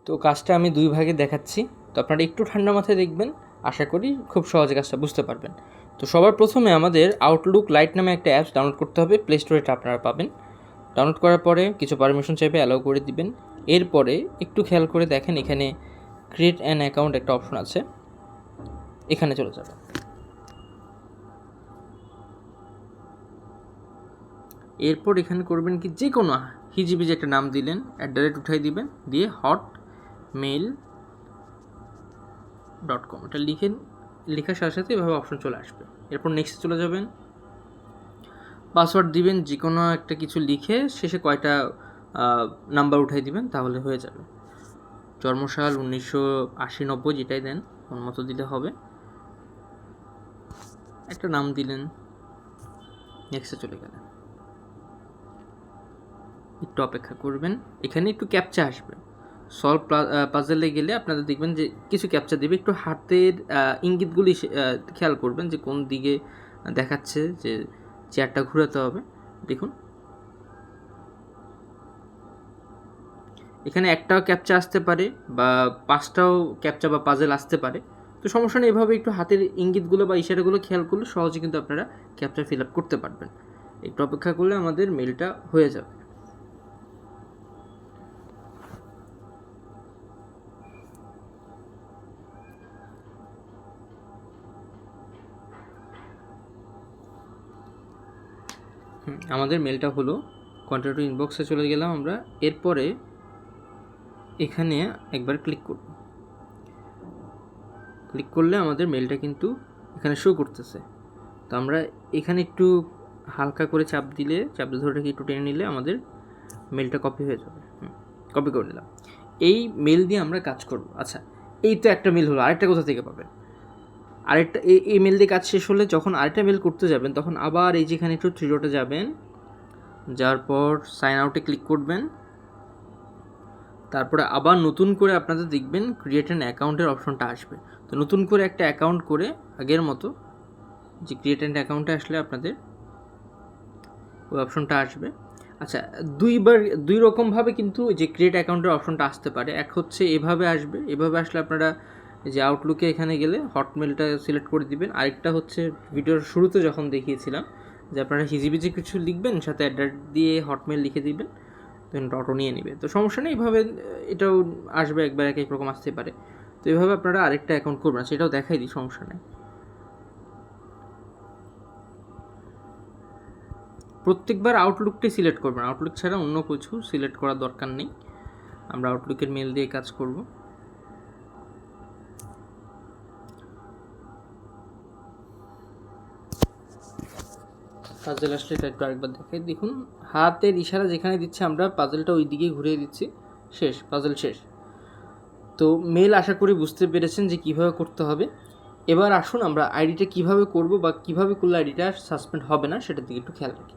তো কাজটা আমি 2 ভাগে দেখাচ্ছি, তো আপনারা একটু ঠান্ডা মাথায় দেখবেন, আশা করি খুব সহজে কাজটা বুঝতে পারবেন। তো সবার প্রথমে আমাদের আউটলুক লাইট নামে একটা অ্যাপস ডাউনলোড করতে হবে, প্লে স্টোরে এটা আপনারা পাবেন। ডাউনলোড করার পরে কিছু পারমিশন চাইবে, অ্যালাউ করে দিবেন। এরপরে একটু খেয়াল করে দেখেন, এখানে ক্রিয়েট অ্যান অ্যাকাউন্ট একটা অপশন আছে, এখানে চলে যাবে। এরপর এখানে করবেন কি, যে কোনো হিজিবিজি একটা নাম দিলেন, উঠাই দিবেন, দিয়ে hotmail.com এটা লেখার সাথে সাথে এভাবে অপশন চলে আসবে। এরপর নেক্সট চলে যাবেন, পাসওয়ার্ড দিবেন, যে কোনো একটা কিছু লিখে শেষে কয়টা নাম্বার উঠাই দিবেন, তাহলে হয়ে যাবে। জন্মসাল 1980-90 যেটাই দেন কোন মতো দিলে হবে। একটা নাম দিলেন, নেক্সটে চলে গেলেন, একটু অপেক্ষা করবেন। এখানে একটু ক্যাপচা আসবে, সলভ পাজেলে গেলে আপনাদের দেখবেন যে কিছু ক্যাপচা দেবে, একটু হাতের ইঙ্গিতগুলি খেয়াল করবেন যে কোন দিকে দেখাচ্ছে যে চেয়ারটা ঘুরাতে হবে। দেখুন এখানে একটাও ক্যাপচা আসতে পারে বা 5টাও ক্যাপচা বা পাজেল আসতে পারে, তো সমস্যা নেই। এভাবে একটু হাতের ইঙ্গিতগুলো বা ইশারাগুলো খেয়াল করলে সহজে কিন্তু আপনারা ক্যাপচা ফিল আপ করতে পারবেন। একটু অপেক্ষা করলে আমাদের মেলটা হয়ে যাবে। আমাদের মেলটা হলো, কন্টিনিউ টু ইনবক্সে চলে গেলাম আমরা। এরপরে এখানে একবার ক্লিক করব, ক্লিক করলে আমাদের মেলটা কিন্তু এখানে শো করতেছে। তো আমরা এখানে একটু হালকা করে চাপ দিয়ে ধরে একটু টেনে নিলে আমাদের মেলটা কপি হয়ে যাবে। কপি করে নিলাম। এই মেল দিয়ে আমরা কাজ করব। আচ্ছা, এই তো একটা মেল হলো, আরেকটা কোথা থেকে পাবেন? আরেকটা এই মেল দিয়ে কাজ শেষ হলে যখন আরেকটা মেল করতে যাবেন, তখন আবার এই যেখানে একটু 3 ডটে যাবেন, যাওয়ার পর সাইন আউটে ক্লিক করবেন। তারপরে আবার নতুন করে আপনাদের দেখবেন ক্রিয়েট অ্যান অ্যাকাউন্টের অপশনটা আসবে। তো নতুন করে একটা অ্যাকাউন্ট করে আগের মতো যে ক্রিয়েট অ্যান অ্যাকাউন্টে আসলে আপনাদের ওই অপশনটা আসবে। আচ্ছা, দুই রকমভাবে কিন্তু যে ক্রিয়েট অ্যাকাউন্টের অপশনটা আসতে পারে। এক হচ্ছে এভাবে আসবে, এভাবে আসলে আপনারা যে আউটলুকে এখানে গেলে হটমেলটা সিলেক্ট করে দিবেন। আরেকটা হচ্ছে ভিডিওর শুরুতে যখন দেখিয়েছিলাম যে আপনারা হিজিবিজি কিছু লিখবেন, সাথে অ্যাড্রেস দিয়ে হটমেল লিখে দিবেন, দেন অটো নিয়ে নেবে। তো সমস্যা নেই, এইভাবে এটাও আসবে, একবার এক এক রকম আসতে পারে। তো এইভাবে আপনারা আরেকটা অ্যাকাউন্ট করবেন, সেটাও দেখাই দিই, সমস্যা নেই। প্রত্যেকবার আউটলুকটি সিলেক্ট করবেন, আউটলুক ছাড়া অন্য কিছু সিলেক্ট করার দরকার নেই। আমরা আউটলুকের মেল দিয়ে কাজ করব। পাজেল আসলে এটা একটু আরেকবার দেখাই, দেখুন হাতের ইশারা যেখানে দিচ্ছে আমরা পাজেলটা ওই দিকে ঘুরিয়ে দিচ্ছি, শেষ, পাজেল শেষ। তো মেল আশা করি বুঝতে পেরেছেন যে কীভাবে করতে হবে। এবার আসুন আমরা আইডিটা কীভাবে করব বা কীভাবে করলে আইডিটা সাসপেন্ড হবে না সেটার দিকে একটু খেয়াল রাখি।